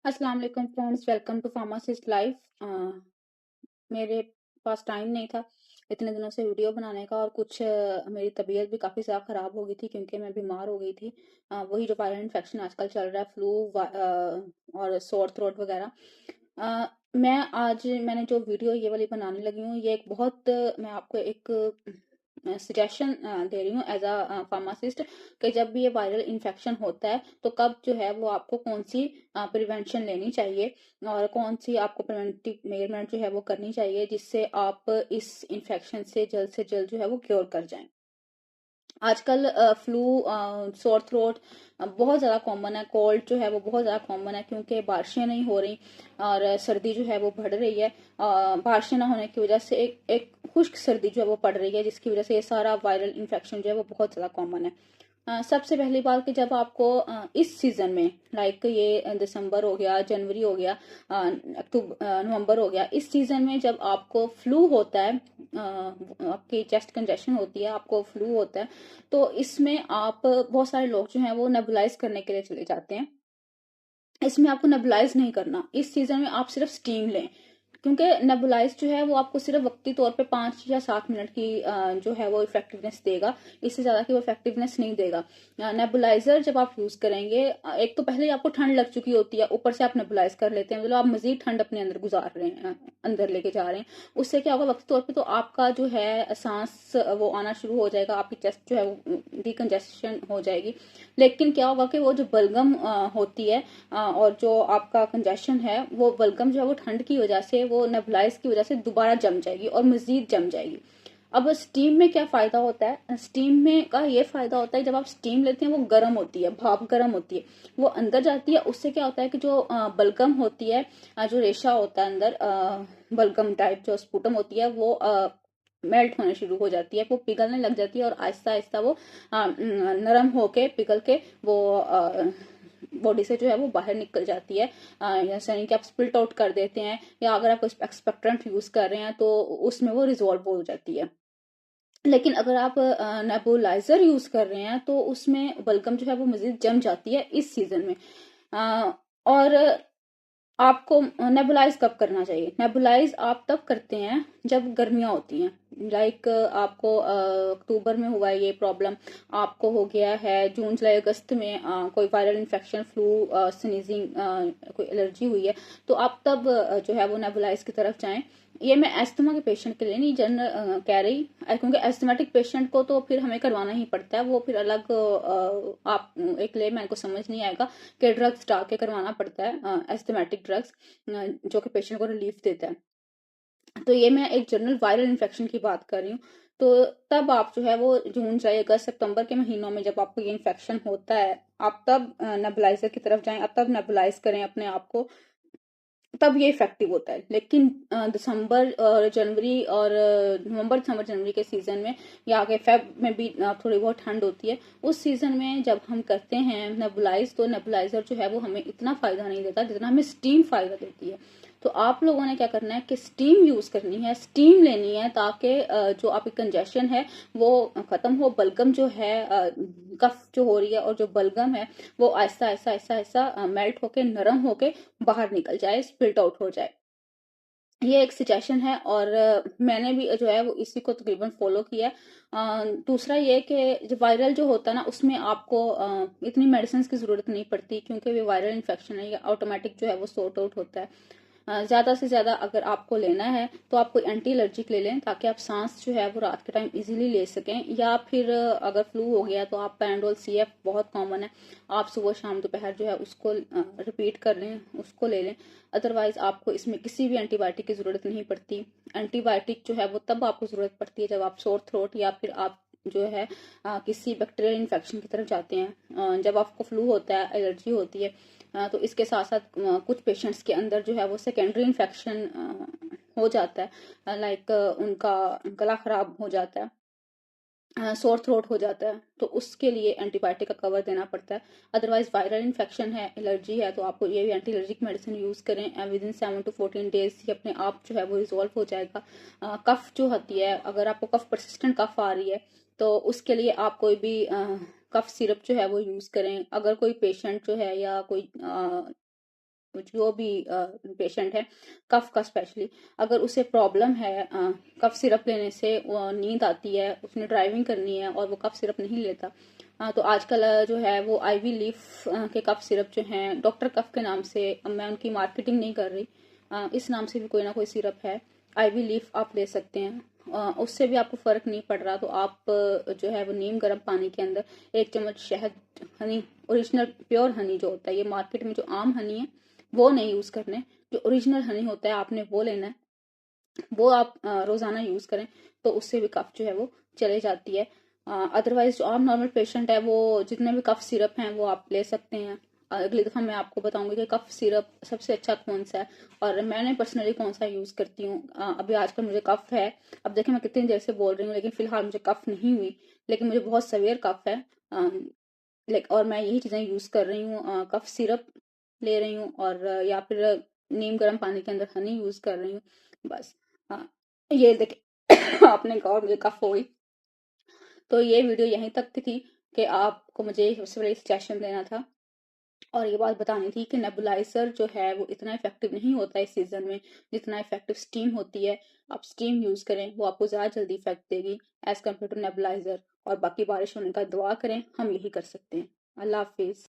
अस्सलाम वालेकुम friends, welcome to pharmacist life. मेरे पास टाइम नहीं था इतने दिनों से वीडियो बनाने का, और कुछ मेरी तबीयत भी काफ़ी ज़्यादा ख़राब हो गई थी क्योंकि मैं बीमार हो गई थी। वही जो वायरल इन्फेक्शन आजकल चल रहा है, फ्लू और सोर थ्रोट वगैरह। मैंने जो वीडियो ये वाली बनाने लगी हूँ, ये एक बहुत मैं आपको एक सजेशन दे रही हूँ एज अ फार्मासिस्ट, कि जब भी ये वायरल इन्फेक्शन होता है तो कब जो है वो आपको कौन सी प्रिवेंशन लेनी चाहिए और कौन सी आपको प्रिवेंटिव मेजरमेंट जो है वो करनी चाहिए, जिससे आप इस इन्फेक्शन से जल्द जो है वो क्योर कर जाएं। आजकल फ्लू, सोर थ्रोट बहुत ज़्यादा कॉमन है। कोल्ड जो है वो बहुत ज़्यादा कॉमन है क्योंकि बारिशें नहीं हो रही और सर्दी जो है वो बढ़ रही है। बारिशें ना होने की वजह से एक खुश्क सर्दी जो है वो पड़ रही है, जिसकी वजह से ये सारा वायरल इन्फेक्शन जो है वो बहुत ज़्यादा कॉमन है। सबसे पहली बात कि जब आपको इस सीजन में, लाइक ये दिसंबर हो गया, जनवरी हो गया, अक्टूबर, नवंबर हो गया, इस सीजन में जब आपको फ्लू होता है, आपकी चेस्ट कंजेशन होती है, आपको फ्लू होता है, तो इसमें आप बहुत सारे लोग जो हैं वो नेबुलाइज करने के लिए चले जाते हैं। इसमें आपको नेबुलाइज नहीं करना, इस सीजन में आप सिर्फ स्टीम लें, क्योंकि नेबुलाइज जो है वो आपको सिर्फ वक्ती तौर पे 5 या 7 मिनट की जो है वो इफेक्टिवनेस देगा। इससे ज्यादा की वो इफेक्टिवनेस नहीं देगा। नेबुलाइजर जब आप यूज करेंगे, एक तो पहले ही आपको ठंड लग चुकी होती है, ऊपर से आप नेबुलाइज कर लेते हैं, मतलब आप मजीद ठंड अपने अंदर गुजार रहे हैं, अंदर लेके जा रहे हैं। उससे क्या होगा, वक्ती तौर पे तो आपका जो है सांस वो आना शुरू हो जाएगा, आपकी चेस्ट जो है वो डिकंजेशन हो जाएगी। लेकिन क्या होगा कि वो जो बलगम होती है, और जो आपका कंजेशन है, वो बलगम जो है वो ठंड की वजह से, वो नेबुलाइज की वजह से दोबारा जम जाएगी और मजीद जम जाएगी। अब स्टीम में क्या फायदा होता है, स्टीम में का ये फायदा होता है, जब आप स्टीम लेते हैं वो गर्म होती है, भाप गर्म होती है, वो अंदर जाती है। उससे क्या होता है कि जो बलगम होती है, जो रेशा होता है अंदर, बलगम टाइप जो स्पूटम होती है, वो मेल्ट होने शुरू हो जाती है, वो पिघलने लग जाती है और आहिस्ता आहिस्ता वो नरम होके पिघल के वो बॉडी से जो है वो बाहर निकल जाती है। जैसे कि आप स्पिल्ट आउट कर देते हैं, या अगर आप एक्सपेक्ट्रेंट यूज कर रहे हैं तो उसमें वो रिजॉल्व हो जाती है। लेकिन अगर आप नेबुलाइजर यूज कर रहे हैं तो उसमें बलगम जो है वो मजीद जम जाती है इस सीजन में। और आपको नेबुलाइज कब करना चाहिए, नेबुलाइज आप तब करते हैं जब गर्मियां होती हैं। लाइक आपको अक्टूबर में हुआ है ये प्रॉब्लम, आपको हो गया है जून जुलाई अगस्त में कोई वायरल इन्फेक्शन, फ्लू, स्नीजिंग, कोई एलर्जी हुई है, तो आप तब जो है वो नेबुलाइज की तरफ जाएं। ये मैं एस्थमा के पेशेंट के लिए नहीं जनरल कह रही, क्योंकि एस्थमेटिक पेशेंट को तो फिर हमें करवाना ही पड़ता है, वो फिर अलग आप एक लेमैन को समझ नहीं आएगा कि ड्रग्स डाल के करवाना पड़ता है, एस्थमेटिक ड्रग्स जो कि पेशेंट को रिलीफ देता है। तो ये मैं एक जनरल वायरल इन्फेक्शन की बात कर रही हूँ। तो तब आप जो है वो जून जुलाई अगस्त सितंबर के महीनों में जब आपको ये इन्फेक्शन होता है, आप तब नेबुलाइजर की तरफ जाएं, आप तब नेबुलाइज करें अपने आप को, तब ये इफेक्टिव होता है। लेकिन दिसंबर और जनवरी और नवंबर दिसंबर जनवरी के सीजन में, या आगे फेब में भी थोड़ी बहुत ठंड होती है, उस सीजन में जब हम करते हैं नेबुलाइज, तो नेबुलाइजर जो है वो हमें इतना फायदा नहीं देता जितना हमें स्टीम फायदा देती है। तो आप लोगों ने क्या करना है कि स्टीम यूज करनी है, स्टीम लेनी है, ताकि जो आपकी कंजेशन है वो खत्म हो, बलगम जो है, कफ जो हो रही है और जो बलगम है वो आहिस्ता आहिस्ता आहिस्ता आहिस्ता मेल्ट होके नरम होके बाहर निकल जाए, स्प्लिट आउट हो जाए। ये एक सजेशन है और मैंने भी जो है वो इसी को तकरीबन फॉलो किया है। दूसरा ये कि जो वायरल जो होता है ना, उसमें आपको इतनी मेडिसिन की जरूरत नहीं पड़ती, क्योंकि ये वायरल इन्फेक्शन है, ये ऑटोमेटिक जो है वो सॉर्ट आउट होता है। ज्यादा से ज्यादा अगर आपको लेना है तो आप कोई एंटी एलर्जिक ले लें, ताकि आप सांस जो है वो रात के टाइम इजीली ले सकें। या फिर अगर फ्लू हो गया तो आप पैराडोल CF बहुत कॉमन है, आप सुबह शाम दोपहर जो है उसको रिपीट कर लें, उसको ले लें। अदरवाइज आपको इसमें किसी भी एंटीबायोटिक की जरूरत नहीं पड़ती। एंटीबायोटिक जो है वो तब आपको जरूरत पड़ती है जब आप सोर थ्रोट या फिर आप जो है किसी बैक्टीरियल इन्फेक्शन की तरफ जाते हैं। जब आपको फ्लू होता है, एलर्जी होती है, तो इसके साथ साथ कुछ पेशेंट्स के अंदर जो है वो सेकेंडरी इन्फेक्शन हो जाता है, लाइक उनका गला खराब हो जाता है, सोर थ्रोट हो जाता है, तो उसके लिए एंटीबायोटिक का कवर देना पड़ता है। अदरवाइज वायरल इन्फेक्शन है, एलर्जी है, तो आपको ये भी एंटी एलर्जिक मेडिसिन यूज करें, विद इन 7 to 14 days ये अपने आप जो है वो रिजॉल्व हो जाएगा। कफ जो होती है, अगर आपको कफ परसिस्टेंट कफ आ रही है तो उसके लिए आप कोई भी कफ सिरप जो है वो यूज करें। अगर कोई पेशेंट जो है या कोई जो भी पेशेंट है, कफ का स्पेशली, अगर उसे प्रॉब्लम है कफ सिरप लेने से, वो नींद आती है, उसने ड्राइविंग करनी है और वो कफ सिरप नहीं लेता, तो आजकल जो है वो आईवी लीफ के कफ सिरप जो हैं, डॉक्टर कफ के नाम से, अब मैं उनकी मार्केटिंग नहीं कर रही, इस नाम से भी कोई ना कोई सिरप है, आईवी लीफ आप ले सकते हैं। उससे भी आपको फर्क नहीं पड़ रहा तो आप जो है वो नीम गर्म पानी के अंदर 1 चम्मच शहद, हनी, ओरिजिनल प्योर हनी जो होता है, ये मार्केट में जो आम हनी है वो नहीं यूज करने, जो ओरिजिनल हनी होता है आपने वो लेना है, वो आप रोजाना यूज करें, तो उससे भी कफ जो है वो चले जाती है। अदरवाइज जो आम नॉर्मल पेशेंट है वो जितने भी कफ सिरप हैं वो आप ले सकते हैं। अगली दफा मैं आपको बताऊंगी कि कफ सिरप सबसे अच्छा कौन सा है और मैंने पर्सनली कौन सा यूज करती हूँ। अभी आजकल मुझे कफ है, अब देखिए मैं कितनी देर से बोल रही हूँ लेकिन फिलहाल मुझे कफ नहीं हुई, लेकिन मुझे बहुत सवेयर कफ है, लाइक, और मैं यही चीजें यूज कर रही हूँ, कफ सिरप ले रही हूँ और या फिर नीम गर्म पानी के अंदर हनी यूज कर रही हूँ, बस। हाँ, ये देखिए आपने कहा और मुझे कफ हो गई। तो ये वीडियो यहीं तक थी कि आपको मुझे सबसे पहले सजेशन देना था और ये बात बतानी थी कि नेबुलाइजर जो है वो इतना इफेक्टिव नहीं होता इस सीजन में जितना इफेक्टिव स्टीम होती है। आप स्टीम यूज करें, वो आपको ज्यादा जल्दी इफेक्ट देगी एज कम्पेयर टू नेबुलाइजर। और बाकी बारिश होने का दुआ करें, हम यही कर सकते हैं। अल्लाह हाफिज।